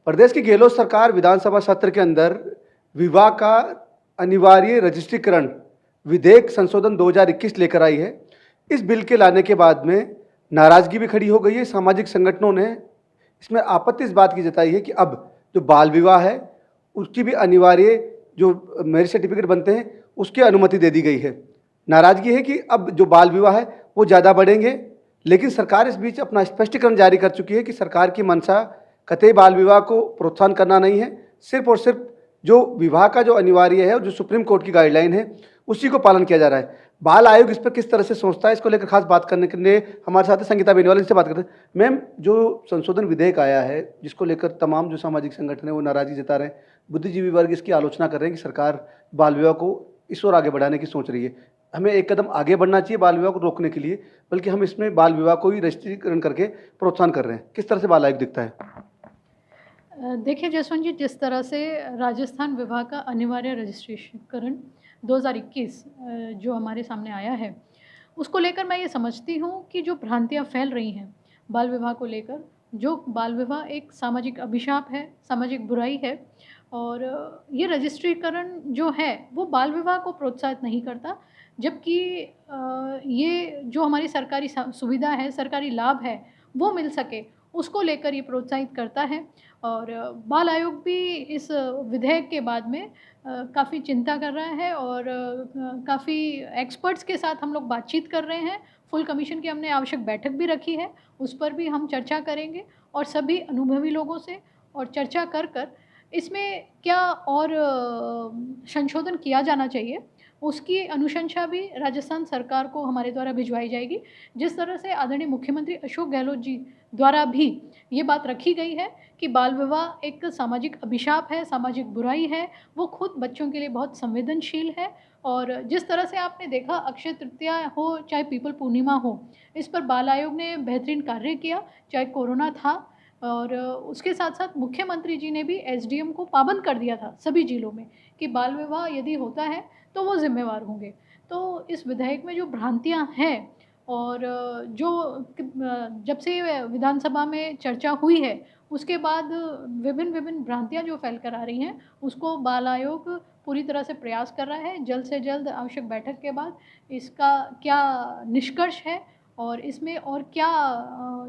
प्रदेश की गहलोत सरकार विधानसभा सत्र के अंदर विवाह का अनिवार्य रजिस्ट्रीकरण विधेयक संशोधन 2021 लेकर आई है। इस बिल के लाने के बाद में नाराजगी भी खड़ी हो गई है। सामाजिक संगठनों ने इसमें आपत्ति इस बात की जताई है कि अब जो बाल विवाह है उसकी भी अनिवार्य जो मैरिज सर्टिफिकेट बनते हैं उसकी अनुमति दे दी गई है। नाराजगी है कि अब जो बाल विवाह है वो ज़्यादा बढ़ेंगे, लेकिन सरकार इस बीच अपना स्पष्टीकरण जारी कर चुकी है कि सरकार की मंशा कतई बाल विवाह को प्रोत्साहन करना नहीं है, सिर्फ और सिर्फ जो विवाह का जो अनिवार्य है और जो सुप्रीम कोर्ट की गाइडलाइन है उसी को पालन किया जा रहा है। बाल आयोग इस पर किस तरह से सोचता है, इसको लेकर खास बात करने के लिए हमारे साथ संगीता बेनीवाल, इनसे बात करते हैं। मैम, जो संशोधन विधेयक आया है जिसको लेकर तमाम जो सामाजिक संगठन है वो नाराजगी जता रहे हैं, बुद्धिजीवी वर्ग इसकी आलोचना कर रहे हैं कि सरकार बाल विवाह को इस ओर आगे बढ़ाने की सोच रही है। हमें एक कदम आगे बढ़ना चाहिए बाल विवाह को रोकने के लिए, बल्कि हम इसमें बाल विवाह को ही रजिस्ट्रीकरण करके प्रोत्साहन कर रहे हैं। किस तरह से बाल आयोग दिखता है? देखिए जसवंत जी, जिस तरह से राजस्थान विवाह का अनिवार्य रजिस्ट्रेशन 2021 जो हमारे सामने आया है, उसको लेकर मैं ये समझती हूँ कि जो भ्रांतियाँ फैल रही हैं बाल विवाह को लेकर, जो बाल विवाह एक सामाजिक अभिशाप है, सामाजिक बुराई है, और ये रजिस्ट्रीकरण जो है वो बाल विवाह को प्रोत्साहित नहीं करता, जबकि ये जो हमारी सरकारी सुविधा है, सरकारी लाभ है, वो मिल सके उसको लेकर ये प्रोत्साहित करता है। और बाल आयोग भी इस विधेयक के बाद में काफ़ी चिंता कर रहा है, और काफ़ी एक्सपर्ट्स के साथ हम लोग बातचीत कर रहे हैं। फुल कमीशन की हमने आवश्यक बैठक भी रखी है, उस पर भी हम चर्चा करेंगे और सभी अनुभवी लोगों से और चर्चा कर कर इसमें क्या और संशोधन किया जाना चाहिए, उसकी अनुशंसा भी राजस्थान सरकार को हमारे द्वारा भिजवाई जाएगी। जिस तरह से आदरणीय मुख्यमंत्री अशोक गहलोत जी द्वारा भी ये बात रखी गई है कि बाल विवाह एक सामाजिक अभिशाप है, सामाजिक बुराई है, वो खुद बच्चों के लिए बहुत संवेदनशील है। और जिस तरह से आपने देखा, अक्षय तृतीया हो चाहे पीपल पूर्णिमा हो, इस पर बाल आयोग ने बेहतरीन कार्य किया, चाहे कोरोना था। और उसके साथ साथ मुख्यमंत्री जी ने भी एसडीएम को पाबंद कर दिया था सभी जिलों में कि बाल विवाह यदि होता है तो वो जिम्मेवार होंगे। तो इस विधेयक में जो भ्रांतियां हैं, और जो जब से विधानसभा में चर्चा हुई है उसके बाद विभिन्न विभिन्न भ्रांतियां जो फैल कर आ रही हैं, उसको बाल आयोग पूरी तरह से प्रयास कर रहा है। जल्द से जल्द आवश्यक बैठक के बाद इसका क्या निष्कर्ष है और इसमें और क्या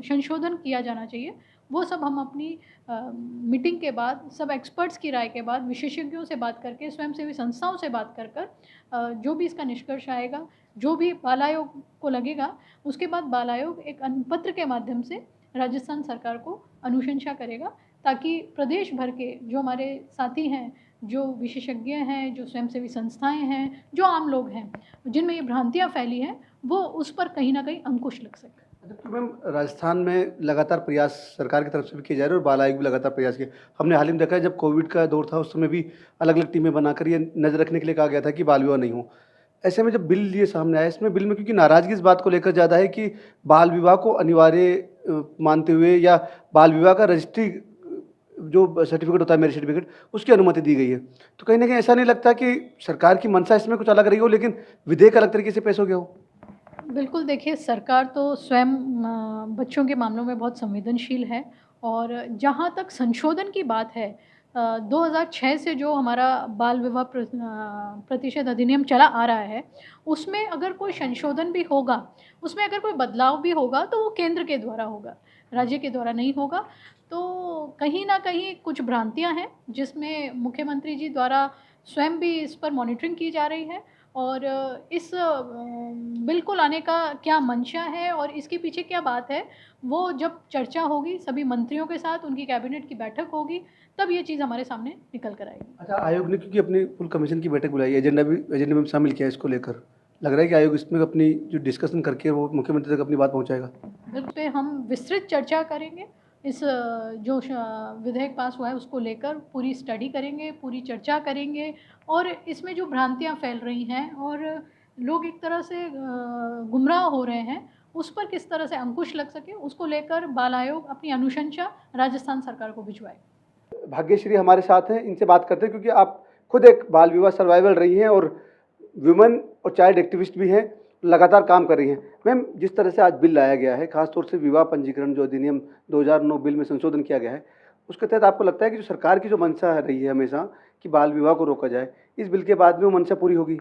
संशोधन किया जाना चाहिए, वो सब हम अपनी मीटिंग के बाद, सब एक्सपर्ट्स की राय के बाद, विशेषज्ञों से बात करके, स्वयंसेवी संस्थाओं से बात कर कर जो भी इसका निष्कर्ष आएगा, जो भी बाल आयोग को लगेगा, उसके बाद बाल आयोग एक पत्र के माध्यम से राजस्थान सरकार को अनुशंसा करेगा, ताकि प्रदेश भर के जो हमारे साथी हैं, जो विशेषज्ञ हैं, जो स्वयंसेवी संस्थाएं हैं, जो आम लोग हैं, जिनमें ये भ्रांतियाँ फैली हैं, वो उस पर कहीं ना कहीं अंकुश लग सके। तो मैम, राजस्थान में लगातार प्रयास सरकार की तरफ से भी किए जा रहे हैं और बाल आयोग भी लगातार प्रयास किए। हमने हाल ही में देखा है, जब कोविड का दौर था उस समय भी अलग अलग टीमें बनाकर ये नज़र रखने के लिए कहा गया था कि बाल विवाह नहीं हो। ऐसे में जब बिल ये सामने आया, इसमें बिल में क्योंकि नाराजगी इस बात को लेकर ज़्यादा है कि बाल विवाह को अनिवार्य मानते हुए या बाल विवाह का रजिस्ट्री जो सर्टिफिकेट होता है, मैरिज सर्टिफिकेट, उसकी अनुमति दी गई है। तो कहीं ना कहीं ऐसा नहीं लगता कि सरकार की मंशा इसमें कुछ अलग रही हो लेकिन विधेयक अलग तरीके से पेश हो गया हो? बिल्कुल, देखिए सरकार तो स्वयं बच्चों के मामलों में बहुत संवेदनशील है, और जहाँ तक संशोधन की बात है, 2006 से जो हमारा बाल विवाह प्रतिशत अधिनियम चला आ रहा है, उसमें अगर कोई संशोधन भी होगा, उसमें अगर कोई बदलाव भी होगा तो वो केंद्र के द्वारा होगा, राज्य के द्वारा नहीं होगा। तो कहीं न कहीं कुछ भ्रांतियाँ हैं जिसमें मुख्यमंत्री जी द्वारा स्वयं भी इस पर मॉनिटरिंग की जा रही है, और इस बिल को लाने का क्या मंशा है और इसके पीछे क्या बात है, वो जब चर्चा होगी सभी मंत्रियों के साथ, उनकी कैबिनेट की बैठक होगी, तब ये चीज़ हमारे सामने निकल कर आएगी। अच्छा, आयोग ने क्योंकि अपनी फुल कमीशन की बैठक बुलाई है, एजेंडा में शामिल किया है इसको लेकर, लग रहा है कि आयोग इसमें अपनी जो डिस्कशन करके वो मुख्यमंत्री तक अपनी बात पहुंचाएगा। बिल पे हम विस्तृत चर्चा करेंगे। इस जो विधेयक पास हुआ है उसको लेकर पूरी स्टडी करेंगे, पूरी चर्चा करेंगे, और इसमें जो भ्रांतियाँ फैल रही हैं और लोग एक तरह से गुमराह हो रहे हैं, उस पर किस तरह से अंकुश लग सके, उसको लेकर बाल आयोग अपनी अनुशंसा राजस्थान सरकार को भिजवाए। भाग्यश्री हमारे साथ हैं, इनसे बात करते हैं क्योंकि आप खुद एक बाल विवाह सर्वाइवल रही हैं और वुमेन और चाइल्ड एक्टिविस्ट भी हैं, लगातार काम कर रही हैं। मैम, जिस तरह से आज बिल लाया गया है, खासतौर से विवाह पंजीकरण जो अधिनियम 2009 बिल में संशोधन किया गया है, उसके तहत आपको लगता है कि जो सरकार की जो मंशा रही है हमेशा कि बाल विवाह को रोका जाए, इस बिल के बाद में वो मंशा पूरी होगी?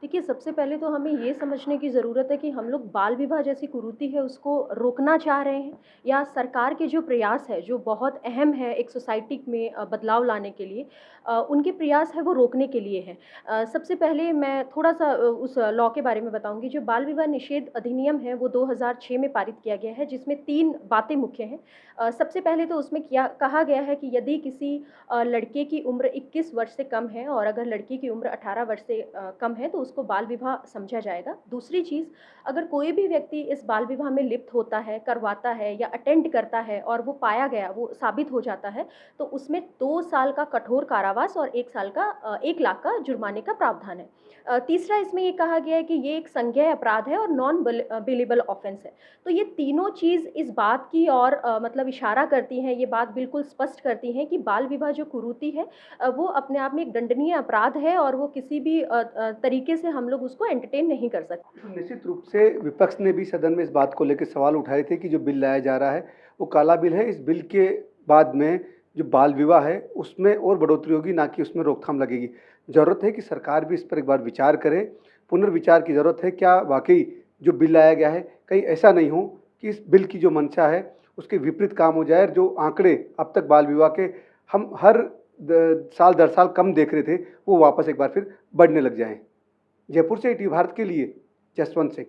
देखिए, सबसे पहले तो हमें ये समझने की ज़रूरत है कि हम लोग बाल विवाह जैसी कुरीति है उसको रोकना चाह रहे हैं, या सरकार के जो प्रयास है, जो बहुत अहम है एक सोसाइटी में बदलाव लाने के लिए, उनके प्रयास है वो रोकने के लिए है। सबसे पहले मैं थोड़ा-सा उस लॉ के बारे में बताऊँगी। जो बाल विवाह निषेध अधिनियम है वो 2006 में पारित किया गया है, जिसमें 3 बातें मुख्य हैं। सबसे पहले तो उसमें किया कहा गया है कि यदि किसी लड़के की उम्र 21 वर्ष से कम है और अगर लड़की की उम्र 18 वर्ष से कम है तो उसको बाल विवाह समझा जाएगा। दूसरी चीज़, अगर कोई भी व्यक्ति इस बाल विवाह में लिप्त होता है, करवाता है या अटेंड करता है और वो पाया गया, वो साबित हो जाता है, तो उसमें 2 साल का कठोर कारावास और 1 साल का 1 लाख का जुर्माने का प्रावधान है। तीसरा, इसमें ये कहा गया है कि ये एक संज्ञेय अपराध है और बिलेबल ऑफेंस है। तो ये तीनों चीज़ इस बात की ओर मतलब इशारा करती हैं, ये बात बिल्कुल स्पष्ट करती हैं कि बाल विवाह जो कुरीति है वो अपने आप में एक दंडनीय अपराध है और वो किसी भी तरीके से हम लोग उसको एंटरटेन नहीं कर सकते। तो निश्चित रूप से विपक्ष ने भी सदन में इस बात को लेकर सवाल उठाए थे कि जो बिल लाया जा रहा है वो काला बिल है। इस बिल के बाद में जो बाल विवाह है उसमें और बढ़ोतरी होगी, ना कि उसमें रोकथाम लगेगी। ज़रूरत है कि सरकार भी इस पर एक बार विचार करे, पुनर्विचार की ज़रूरत है। क्या वाकई जो बिल लाया गया है कहीं ऐसा नहीं हो कि इस बिल की जो मंशा है उसके विपरीत काम हो जाए और जो आंकड़े अब तक बाल विवाह के हम हर साल दर साल कम देख रहे थे वो वापस एक बार फिर बढ़ने लग जाएं। जयपुर से ईटीवी भारत के लिए जसवंत सिंह।